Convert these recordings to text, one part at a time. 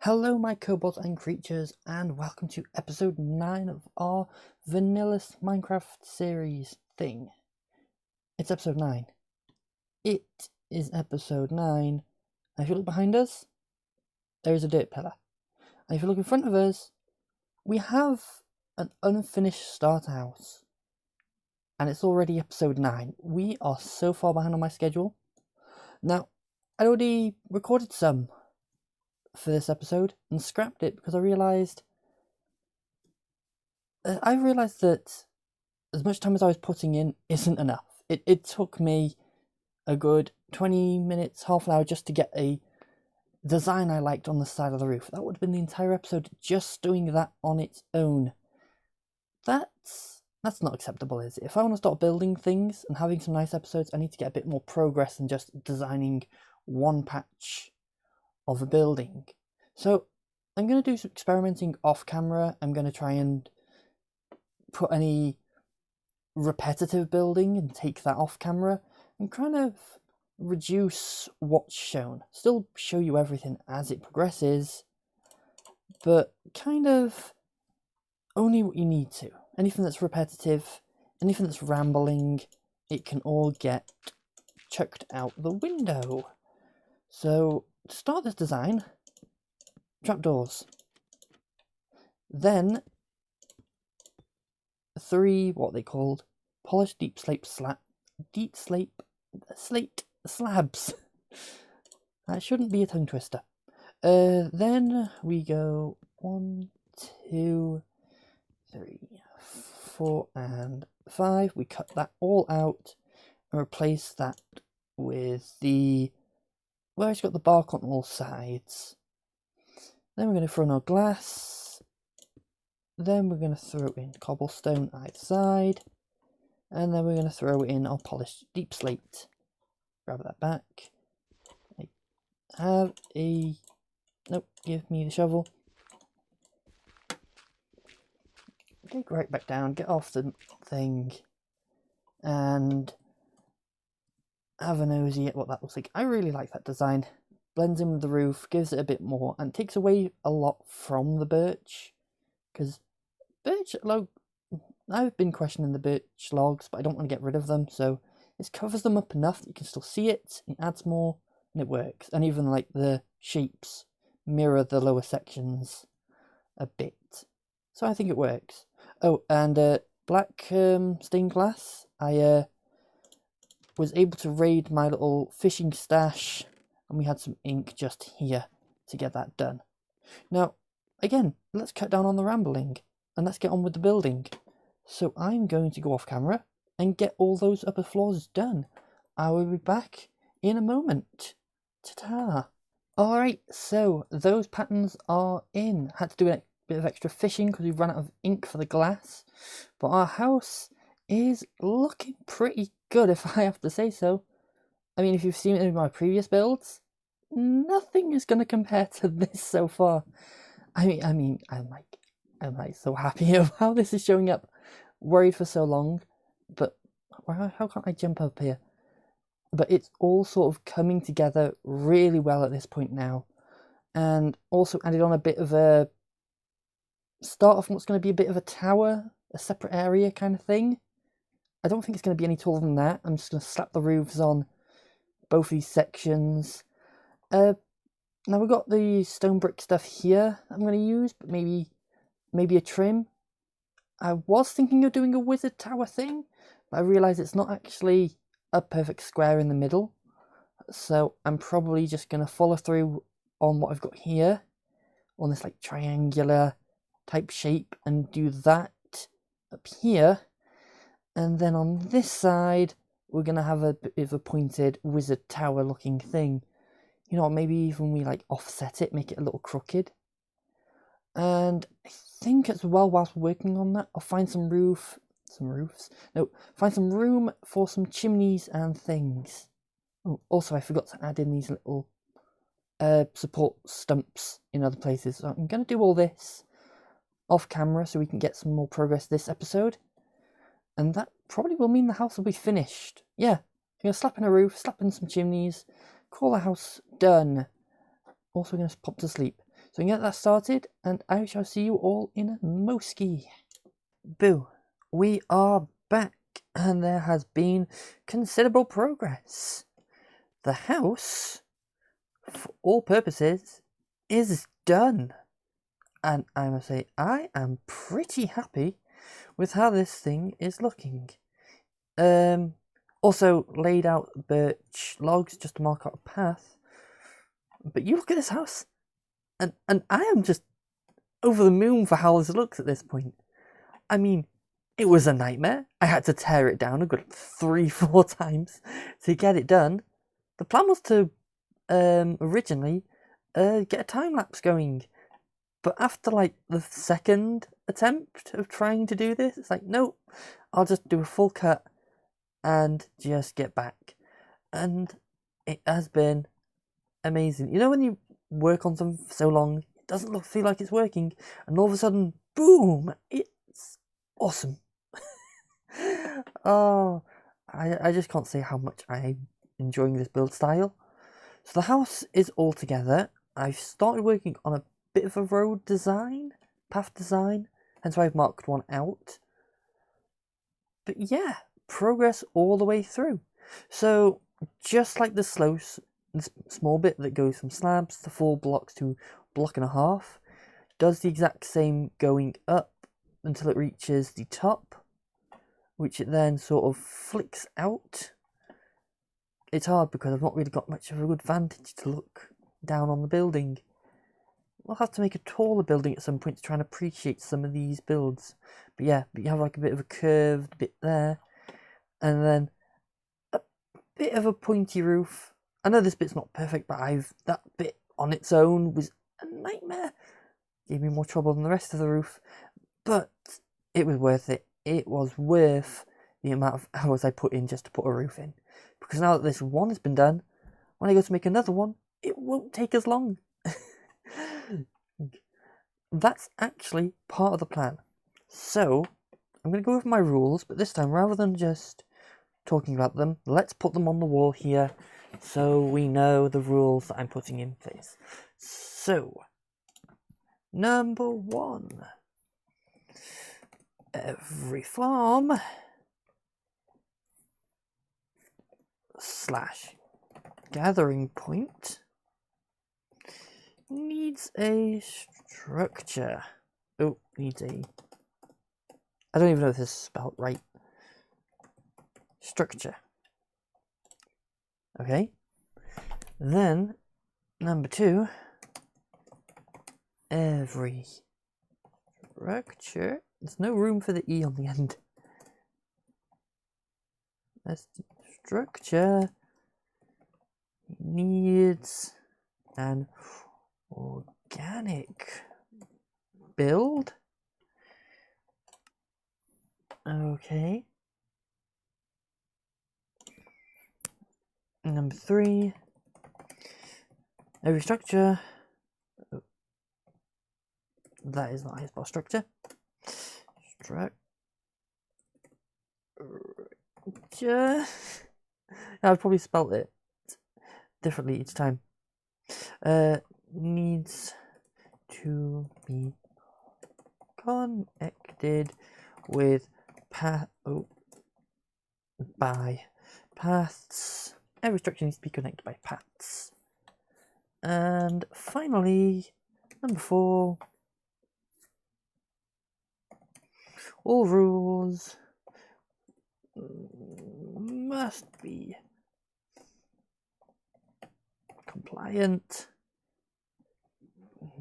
Hello my kobolds and creatures, and welcome to episode 9 of our vanilla Minecraft series thing. It's episode 9. It is episode 9, and if you look behind us, there is a dirt pillar. And if you look in front of us, we have an unfinished starter house. And it's already episode 9. We are so far behind on my schedule. Now, I'd already recorded some for this episode and scrapped it because I realised that as much time as I was putting in isn't enough. It took me a good 20 minutes, half an hour just to get a design I liked on the side of the roof. That would have been the entire episode just doing that on its own. That's not acceptable, is it? If I want to start building things and having some nice episodes, I need to get a bit more progress than just designing one patch of a building. So I'm going to do some experimenting off camera. I'm going to try and put any repetitive building and take that off camera and kind of reduce what's shown. Still show you everything as it progresses, but kind of only what you need to. Anything that's repetitive, anything that's rambling, it can all get chucked out the window. So to start this design, trapdoors. Then 3 what they called polished deep slate slabs. That shouldn't be a tongue twister. Then we go 1, 2, 3, 4, and 5. We cut that all out and replace that with where it's got the bark on all sides. Then we're going to throw in our glass. Then we're going to throw in cobblestone either side. And then we're going to throw in our polished deep slate. Grab that back. Nope, give me the shovel. Dig right back down, get off the thing. And have a nosy at what that looks like. I really like that design. Blends in with the roof, gives it a bit more, and takes away a lot from the birch. Because birch log, I've been questioning the birch logs, but I don't want to get rid of them, so it covers them up enough that you can still see it, it adds more, and it works. And even like the shapes mirror the lower sections a bit. So I think it works. Oh, and black stained glass. I was able to raid my little fishing stash, and we had some ink just here to get that done. Now, again, let's cut down on the rambling, and let's get on with the building. So I'm going to go off camera and get all those upper floors done. I will be back in a moment. Ta-ta! Alright, so those patterns are in. Had to do a bit of extra fishing because we ran out of ink for the glass. But our house is looking pretty good, if I have to say so. I mean, if you've seen it in my previous builds, nothing is going to compare to this so far. I mean, I'm so happy of how this is showing up. Worried for so long, but how can't I jump up here? But it's all sort of coming together really well at this point now, and also added on a bit of a start off what's going to be a bit of a tower, a separate area kind of thing. I don't think it's going to be any taller than that. I'm just going to slap the roofs on both these sections. Now we've got the stone brick stuff here I'm going to use, but maybe a trim. I was thinking of doing a wizard tower thing, but I realised it's not actually a perfect square in the middle. So I'm probably just going to follow through on what I've got here, on this like triangular type shape, and do that up here. And then on this side, we're going to have a bit of a pointed wizard tower looking thing. You know, maybe even we like offset it, make it a little crooked. And I think as well, whilst we're working on that, I'll find find some room for some chimneys and things. Oh, also I forgot to add in these little support stumps in other places. So I'm going to do all this off camera so we can get some more progress this episode. And that probably will mean the house will be finished. Yeah, I'm going to slap in a roof, slap in some chimneys, call the house done. Also going to pop to sleep. So we can get that started, and I shall see you all in a moski. Boo, we are back, and there has been considerable progress. The house, for all purposes, is done. And I must say, I am pretty happy with how this thing is looking. Also laid out birch logs just to mark out a path. But you look at this house, and I am just over the moon for how this looks at this point. I mean, it was a nightmare. I had to tear it down a good 3-4 times to get it done. The plan was to originally get a time lapse going. But after like the second attempt of trying to do this, it's like, no, I'll just do a full cut and just get back. And it has been amazing. You know when you work on something for so long, it doesn't feel like it's working, and all of a sudden, boom, it's awesome. Oh, I just can't say how much I'm enjoying this build style. So the house is all together. I've started working on a bit of a road design, path design, hence why I've marked one out. But yeah, progress all the way through. So just like the slopes, this small bit that goes from slabs to 4 blocks to 1.5 blocks, does the exact same going up until it reaches the top, which it then sort of flicks out. It's hard because I've not really got much of a good vantage to look down on the building. We'll have to make a taller building at some point to try and appreciate some of these builds. But yeah, you have like a bit of a curved bit there, and then a bit of a pointy roof. I know this bit's not perfect, but that bit on its own was a nightmare. Gave me more trouble than the rest of the roof, but it was worth it. It was worth the amount of hours I put in just to put a roof in. Because now that this one has been done, when I go to make another one, it won't take as long. That's actually part of the plan. So, I'm going to go over my rules, but this time, rather than just talking about them, let's put them on the wall here so we know the rules that I'm putting in place. So, number 1. Every farm / gathering point needs a structure. Oh, needs a... I don't even know if this is spelled right. Structure. Okay. Then, number 2. Every structure... There's no room for the E on the end. That's the structure needs an organic build. Okay. Number 3. Every structure. Oh, that is not how you spell structure. I've probably spelt it differently each time. Needs to be connected with by paths. Every structure needs to be connected by paths. And finally, number 4. All rules must be compliant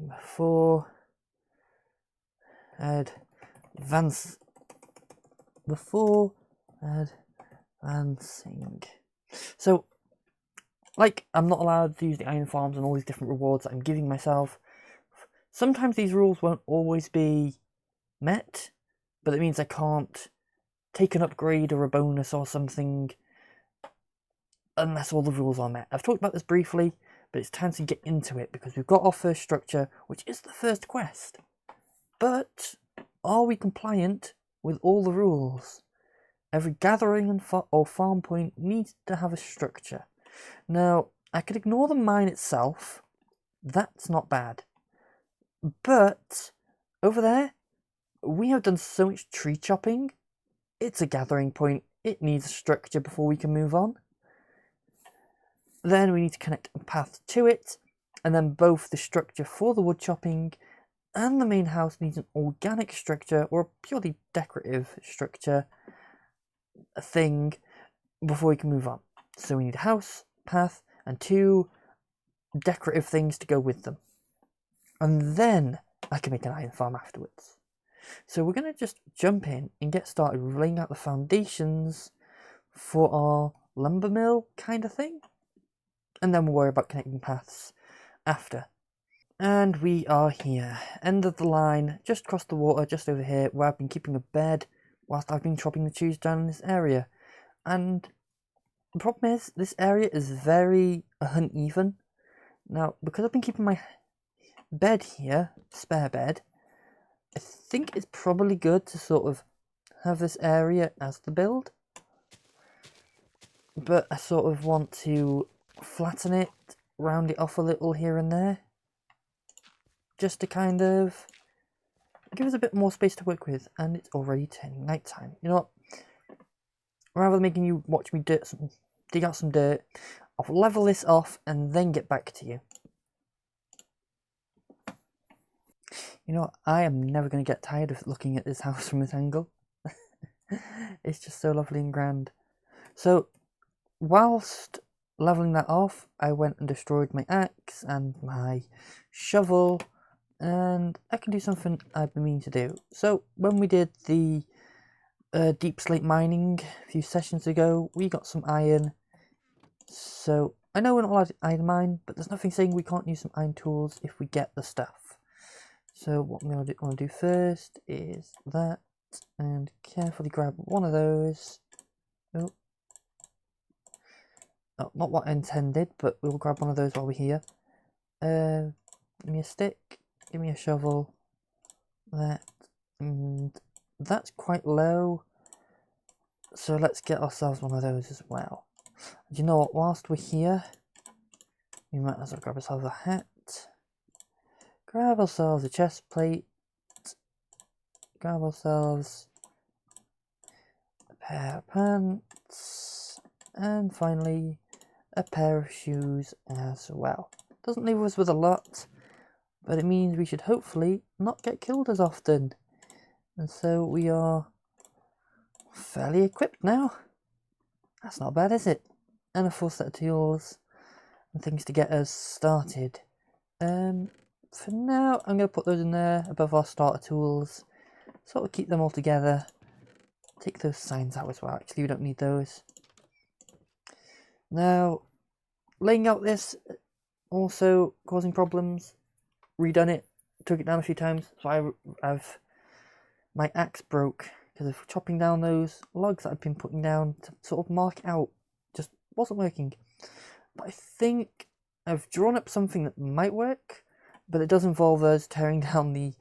before advancing. So, like, I'm not allowed to use the iron farms and all these different rewards that I'm giving myself. Sometimes these rules won't always be met, but it means I can't take an upgrade or a bonus or something unless all the rules are met. I've talked about this briefly, but it's time to get into it because we've got our first structure, which is the first quest. But are we compliant with all the rules? Every gathering or farm point needs to have a structure. Now, I could ignore the mine itself. That's not bad. But over there, we have done so much tree chopping. It's a gathering point. It needs a structure before we can move on. Then we need to connect a path to it, and then both the structure for the wood chopping and the main house needs an organic structure or a purely decorative structure thing before we can move on. So we need a house, path, and 2 decorative things to go with them. And then I can make an iron farm afterwards. So we're going to just jump in and get started laying out the foundations for our lumber mill kind of thing. And then we'll worry about connecting paths after. And we are here, end of the line, just across the water, just over here, where I've been keeping a bed whilst I've been chopping the trees down in this area. And the problem is, this area is very uneven. Now, because I've been keeping my bed here, spare bed, I think it's probably good to sort of have this area as the build. But I sort of want to flatten it, round it off a little here and there, just to kind of give us a bit more space to work with. And it's already turning nighttime. You know what? Rather than making you watch me dig out some dirt, I'll level this off and then get back to you. You know what? I am never going to get tired of looking at this house from this angle. It's just so lovely and grand. So, whilst leveling that off, I went and destroyed my axe and my shovel, and I can do something I've been meaning to do. So, when we did the deep slate mining a few sessions ago, we got some iron. So, I know we're not allowed to iron mine, but there's nothing saying we can't use some iron tools if we get the stuff. So what I'm going to do first is that, and carefully grab one of those. Oh, not what I intended, but we'll grab one of those while we're here. Give me a stick, give me a shovel, that, and that's quite low. So let's get ourselves one of those as well. Do you know what, whilst we're here, we might as well grab ourselves a hat. Grab ourselves a chest plate, grab ourselves a pair of pants, and finally a pair of shoes as well. Doesn't leave us with a lot, but it means we should hopefully not get killed as often. And so we are fairly equipped now. That's not bad, is it? And a full set of tools and things to get us started. For now, I'm going to put those in there above our starter tools, sort of keep them all together. Take those signs out as well, actually we don't need those. Now, laying out this, also causing problems, redone it, took it down a few times, so my axe broke, because of chopping down those logs that I've been putting down to sort of mark it out, just wasn't working. But I think I've drawn up something that might work, but it does involve us tearing down the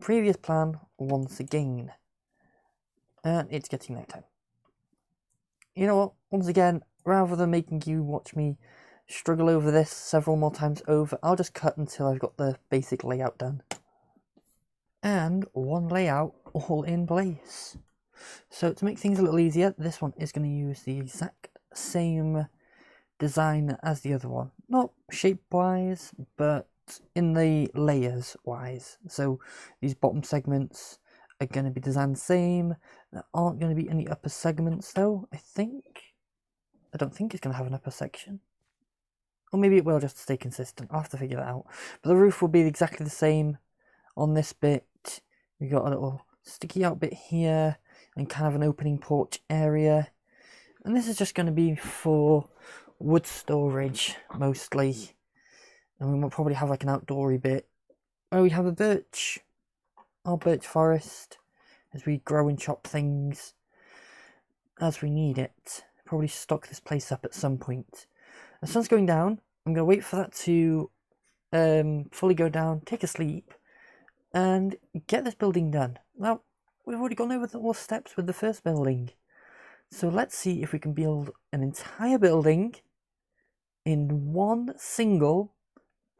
previous plan once again. And it's getting night time. You know what? Once again, rather than making you watch me struggle over this several more times over, I'll just cut until I've got the basic layout done. And one layout all in place. So to make things a little easier, this one is going to use the exact same design as the other one. Not shape-wise, but in the layers-wise. So these bottom segments are going to be designed the same. There aren't going to be any upper segments, though, I think. I don't think it's going to have an upper section. Or maybe it will, just to stay consistent. I'll have to figure that out. But the roof will be exactly the same on this bit. We've got a little sticky out bit here, and kind of an opening porch area. And this is just going to be for wood storage, mostly. And we will probably have like an outdoory bit where we have our birch forest, as we grow and chop things as we need it. Probably stock this place up at some point. The sun's going down. I'm going to wait for that to fully go down, take a sleep, and get this building done. Now, we've already gone over all the steps with the first building. So let's see if we can build an entire building in one single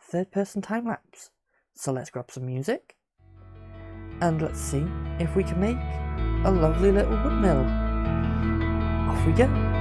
third-person time lapse. So let's grab some music and let's see if we can make a lovely little windmill. Off we go.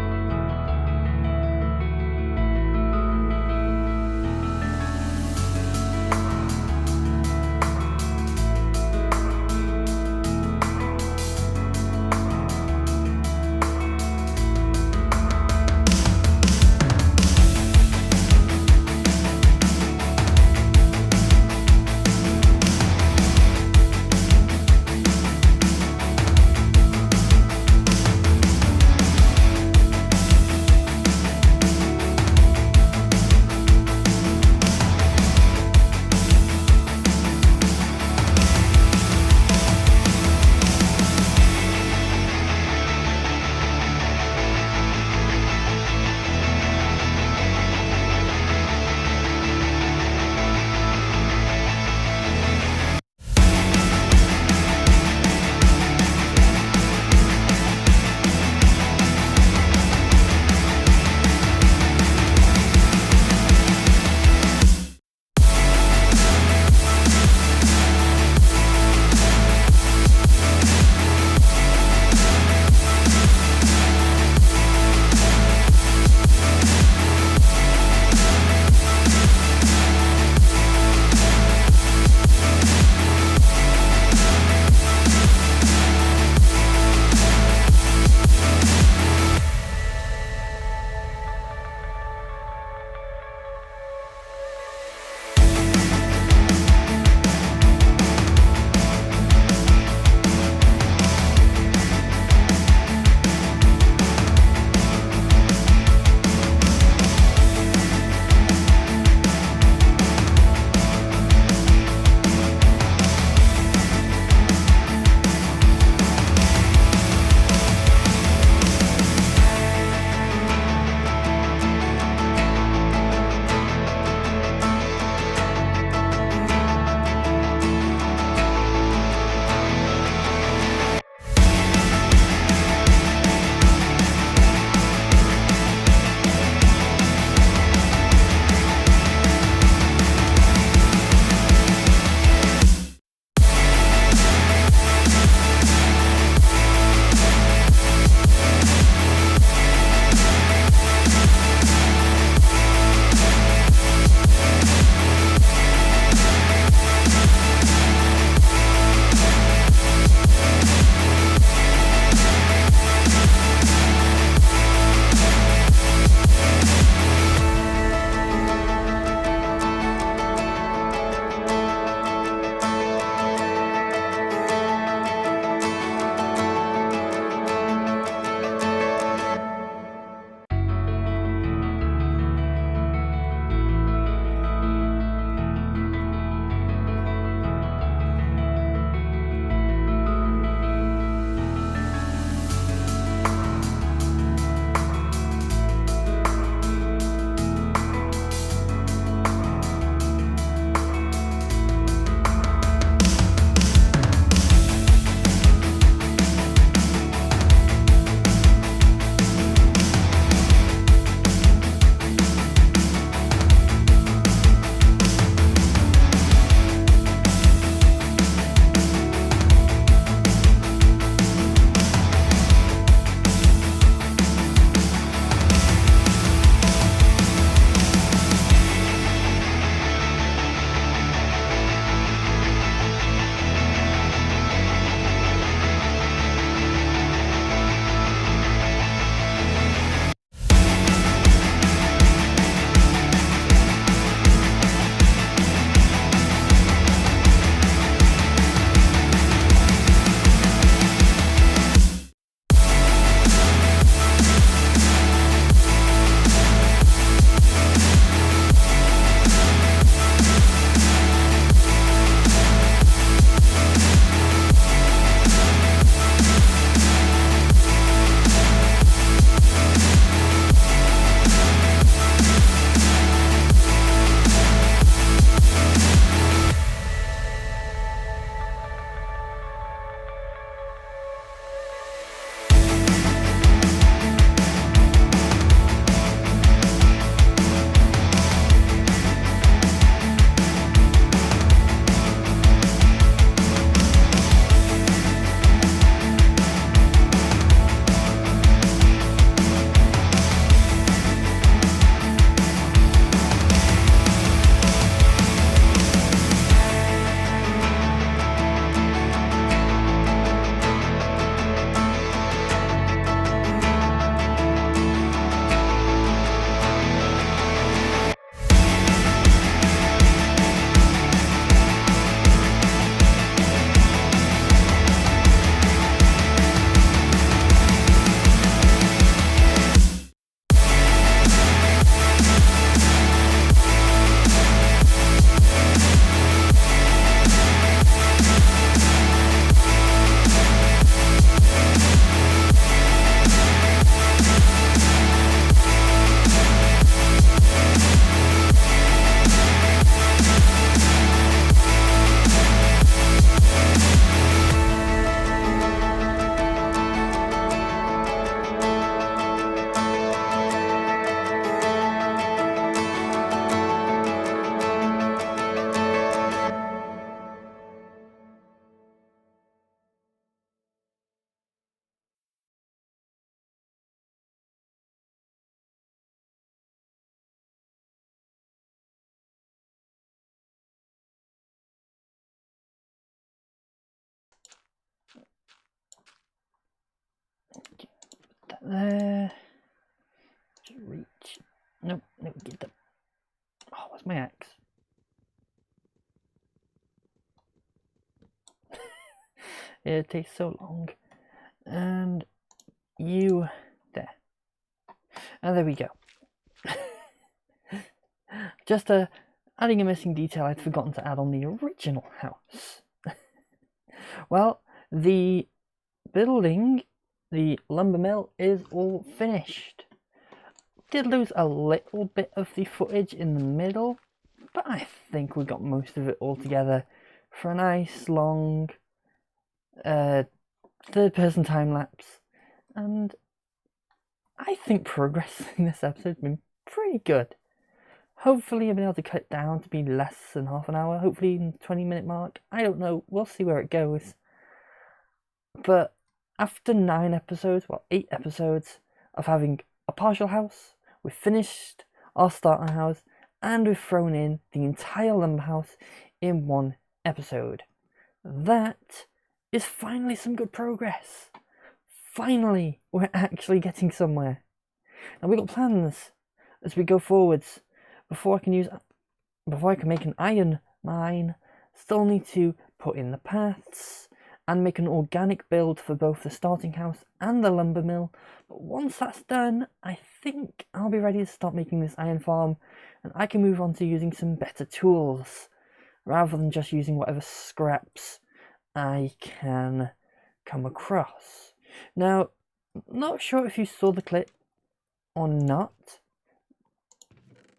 there. Just reach. Nope, nope, get them. Oh, where's my axe? It takes so long. And you there. And there we go. Just adding a missing detail I'd forgotten to add on the original house. Well, the building, the lumber mill, is all finished. Did lose a little bit of the footage in the middle, but I think we got most of it all together for a nice long third-person time lapse. And I think progress in this episode has been pretty good. Hopefully I've been able to cut it down to be less than half an hour, hopefully in the 20-minute mark. I don't know, we'll see where it goes. But after 8 episodes of having a partial house, we've finished our starter house, and we've thrown in the entire lumber house in one episode. That is finally some good progress. Finally, we're actually getting somewhere. And we've got plans as we go forwards. Before I can make an iron mine, still need to put in the paths and make an organic build for both the starting house and the lumber mill. But once that's done, I think I'll be ready to start making this iron farm, and I can move on to using some better tools rather than just using whatever scraps I can come across. Now, not sure if you saw the clip or not.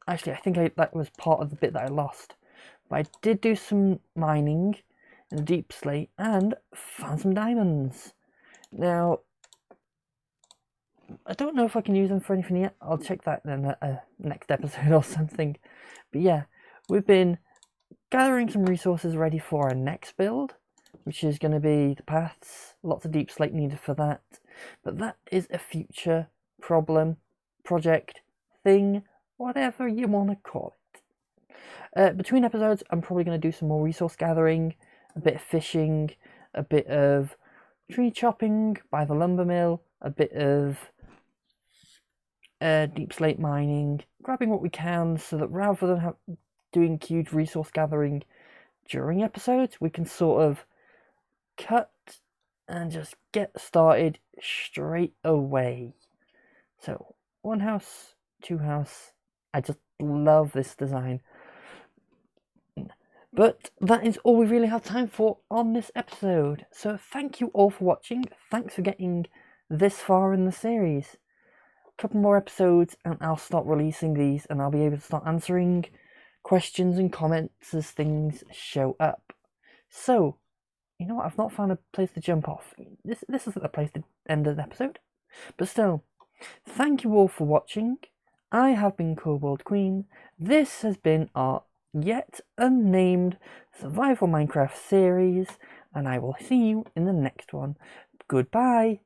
Actually, I think that was part of the bit that I lost. But I did do some mining in the deep slate and found some diamonds. Now, I don't know if I can use them for anything yet. I'll check that in a next episode or something. But yeah, we've been gathering some resources ready for our next build, which is going to be the paths. Lots of deep slate needed for that. But that is a future problem, project, thing, whatever you want to call it. Between episodes, I'm probably going to do some more resource gathering, a bit of fishing, a bit of tree chopping by the lumber mill, a bit of deep slate mining, grabbing what we can so that rather than doing huge resource gathering during episodes, we can sort of cut and just get started straight away. So, 1 house, 2 house. I just love this design. But that is all we really have time for on this episode. So thank you all for watching. Thanks for getting this far in the series. A couple more episodes and I'll start releasing these, and I'll be able to start answering questions and comments as things show up. So, you know what? I've not found a place to jump off. This isn't the place to end an episode. But still, thank you all for watching. I have been Kobold Queen. This has been our yet unnamed survival Minecraft series, and I will see you in the next one. Goodbye.